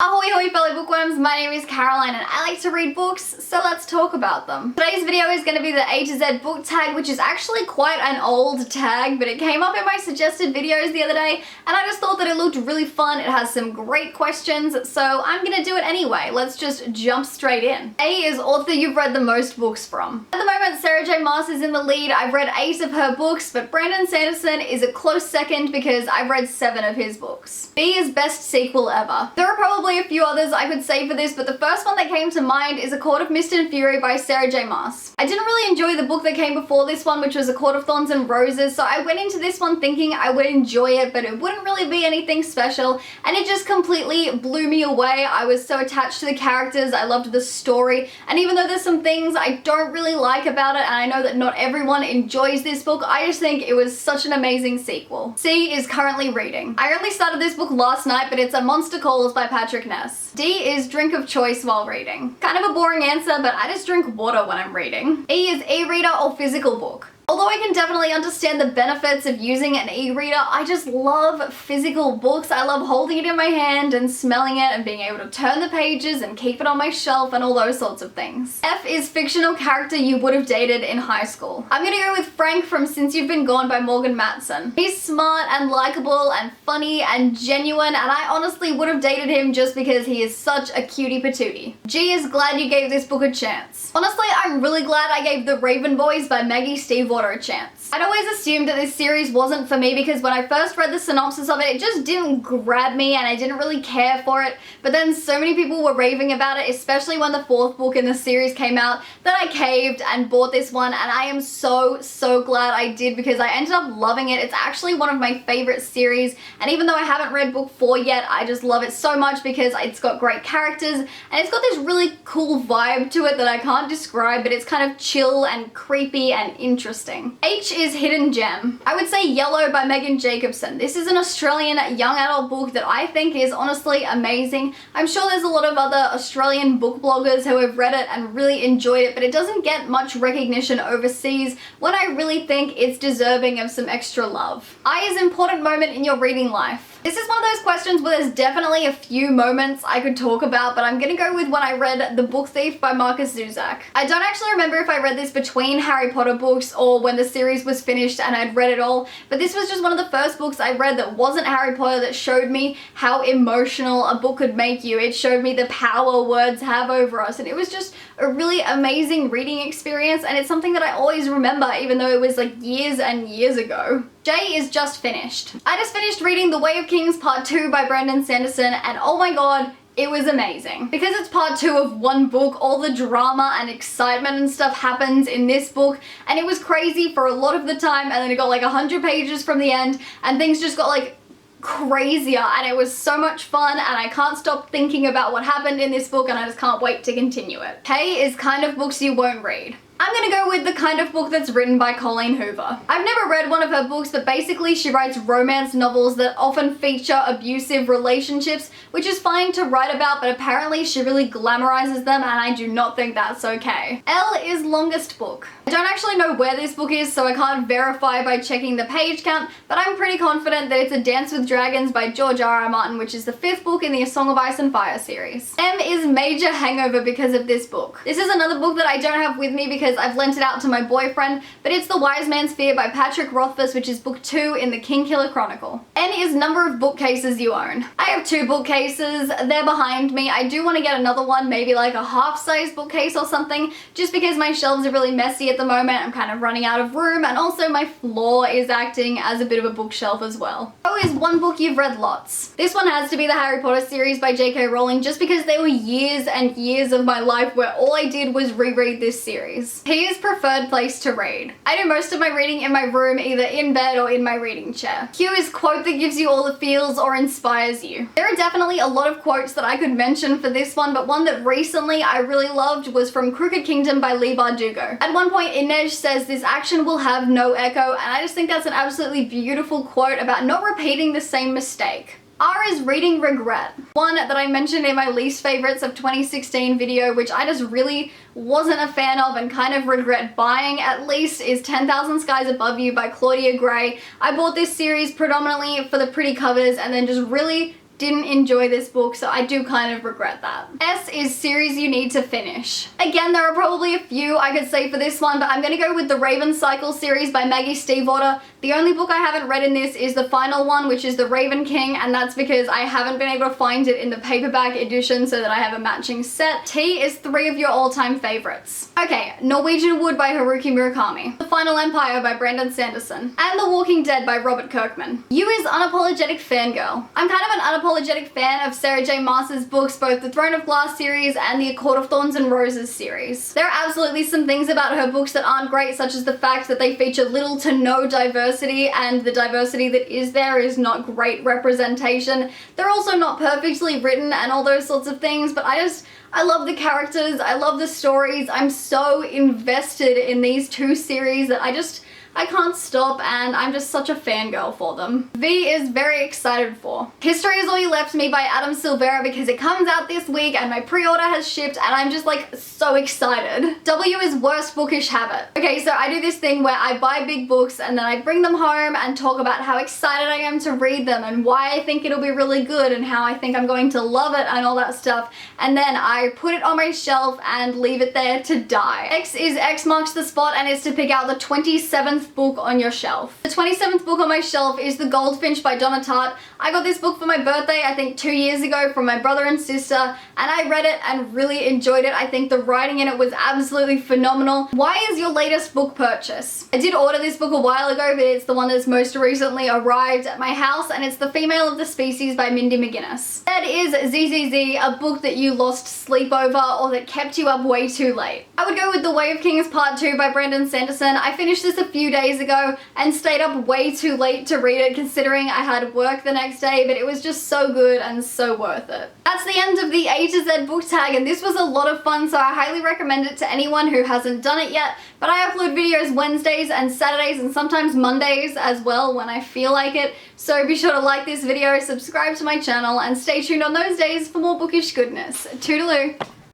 Ahoy hoy fellow bookworms, my name is Caroline and I like to read books, so let's talk about them. Today's video is going to be the A to Z book tag, which is actually quite an old tag, but it came up in my suggested videos the other day and I just thought that it looked really fun. It has some great questions, so I'm going to do it anyway. Let's just jump straight in. A is author you've read the most books from. At the moment, Sarah J Maas is in the lead. I've read 8 of her books, but Brandon Sanderson is a close second because I've read 7 of his books. B is best sequel ever. There are probably a few others I could say for this, but the first one that came to mind is A Court of Mist and Fury by Sarah J Maas. I didn't really enjoy the book that came before this one, which was A Court of Thorns and Roses, so I went into this one thinking I would enjoy it, but it wouldn't really be anything special, and it just completely blew me away. I was so attached to the characters, I loved the story, and even though there's some things I don't really like about it, and I know that not everyone enjoys this book, I just think it was such an amazing sequel. C is currently reading. I only started this book last night, but it's A Monster Calls by Patrick Ness. D is drink of choice while reading. Kind of a boring answer, but I just drink water when I'm reading. E is e-reader or physical book. Although I can definitely understand the benefits of using an e-reader, I just love physical books. I love holding it in my hand and smelling it and being able to turn the pages and keep it on my shelf and all those sorts of things. F is fictional character you would have dated in high school. I'm gonna go with Frank from Since You've Been Gone by Morgan Matson. He's smart and likable and funny and genuine, and I honestly would have dated him just because he is such a cutie patootie. G is glad you gave this book a chance. Honestly, I'm really glad I gave The Raven Boys by Maggie Stiefvater a chance. I'd always assumed that this series wasn't for me because when I first read the synopsis of it, it just didn't grab me and I didn't really care for it, but then so many people were raving about it, especially when the 4th book in the series came out, that I caved and bought this one, and I am so glad I did because I ended up loving it. It's actually one of my favorite series, and even though I haven't read book 4 yet, I just love it so much because it's got great characters and it's got this really cool vibe to it that I can't describe, but it's kind of chill and creepy and interesting. H is Hidden Gem. I would say Yellow by Megan Jacobson. This is an Australian young adult book that I think is honestly amazing. I'm sure there's a lot of other Australian book bloggers who have read it and really enjoyed it, but it doesn't get much recognition overseas when I really think it's deserving of some extra love. I is important moment in your reading life. This is one of those questions where there's definitely a few moments I could talk about, but I'm gonna go with when I read The Book Thief by Markus Zusak. I don't actually remember if I read this between Harry Potter books or when the series was finished and I'd read it all, but this was just one of the first books I read that wasn't Harry Potter that showed me how emotional a book could make you. It showed me the power words have over us, and it was just a really amazing reading experience, and it's something that I always remember even though it was like years and years ago. J is just finished. I just finished reading The Way of Kings Part 2 by Brandon Sanderson, and oh my god, it was amazing. Because it's part 2 of one book, all the drama and excitement and stuff happens in this book, and it was crazy for a lot of the time, and then it got like 100 pages from the end, and things just got like crazier, and it was so much fun, and I can't stop thinking about what happened in this book, and I just can't wait to continue it. K is kind of books you won't read. I'm gonna go with the kind of book that's written by Colleen Hoover. I've never read one of her books, but basically she writes romance novels that often feature abusive relationships, which is fine to write about, but apparently she really glamorizes them, and I do not think that's okay. L is longest book. I don't actually know where this book is, so I can't verify by checking the page count, but I'm pretty confident that it's A Dance with Dragons by George R.R. Martin, which is the 5th book in the A Song of Ice and Fire series. M is major hangover because of this book. This is another book that I don't have with me because I've lent it out to my boyfriend, but it's The Wise Man's Fear by Patrick Rothfuss, which is book 2 in the Kingkiller Chronicle. N is number of bookcases you own. I have 2 bookcases, they're behind me. I do want to get another one, maybe like a half-size bookcase or something, just because my shelves are really messy at the moment. I'm kind of running out of room, and also my floor is acting as a bit of a bookshelf as well. O is one book you've read lots. This one has to be the Harry Potter series by J.K. Rowling, just because there were years and years of my life where all I did was reread this series. P is preferred place to read. I do most of my reading in my room, either in bed or in my reading chair. Q is quote that gives you all the feels or inspires you. There are definitely a lot of quotes that I could mention for this one, but one that recently I really loved was from Crooked Kingdom by Leigh Bardugo. At one point, Inej says, "This action will have no echo," and I just think that's an absolutely beautiful quote about not repeating the same mistake. R is reading regret. One that I mentioned in my least favorites of 2016 video, which I just really wasn't a fan of and kind of regret buying at least, is 10,000 Skies Above You by Claudia Gray. I bought this series predominantly for the pretty covers and then just really didn't enjoy this book, so I do kind of regret that. S is series you need to finish. Again, there are probably a few I could say for this one, but I'm gonna go with the Raven Cycle series by Maggie Stiefvater. The only book I haven't read in this is the final one, which is The Raven King, and that's because I haven't been able to find it in the paperback edition so that I have a matching set. T is 3 of your all-time favorites. Okay, Norwegian Wood by Haruki Murakami, The Final Empire by Brandon Sanderson, and The Walking Dead by Robert Kirkman. U is unapologetic fangirl. I'm kind of an unapologetic fan of Sarah J Maas's books, both the Throne of Glass series and the A Court of Thorns and Roses series. There are absolutely some things about her books that aren't great, such as the fact that they feature little to no diversity, and the diversity that is there is not great representation. They're also not perfectly written and all those sorts of things, but I love the characters, I love the stories, I'm so invested in these two series that I can't stop, and I'm just such a fangirl for them. V is very excited for. History Is All You Left Me by Adam Silvera, because it comes out this week and my pre-order has shipped and I'm just like so excited. W is Worst Bookish Habit. Okay, so I do this thing where I buy big books and then I bring them home and talk about how excited I am to read them and why I think it'll be really good and how I think I'm going to love it and all that stuff, and then I put it on my shelf and leave it there to die. X is X marks the spot, and it's to pick out the 27th book on your shelf. The 27th book on my shelf is The Goldfinch by Donna Tartt. I got this book for my birthday, I think 2 years ago, from my brother and sister, and I read it and really enjoyed it. I think the writing in it was absolutely phenomenal. Y is your latest book purchase. I did order this book a while ago, but it's the one that's most recently arrived at my house, and it's The Female of the Species by Mindy McGinnis. That is ZZZ, a book that you lost sleep over or that kept you up way too late. I would go with The Way of Kings Part 2 by Brandon Sanderson. I finished this a few days ago and stayed up way too late to read it, considering I had work the next day, but it was just so good and so worth it. That's the end of the A to Z book tag, and this was a lot of fun, so I highly recommend it to anyone who hasn't done it yet. But I upload videos Wednesdays and Saturdays and sometimes Mondays as well when I feel like it, so be sure to like this video, subscribe to my channel, and stay tuned on those days for more bookish goodness. Toodaloo!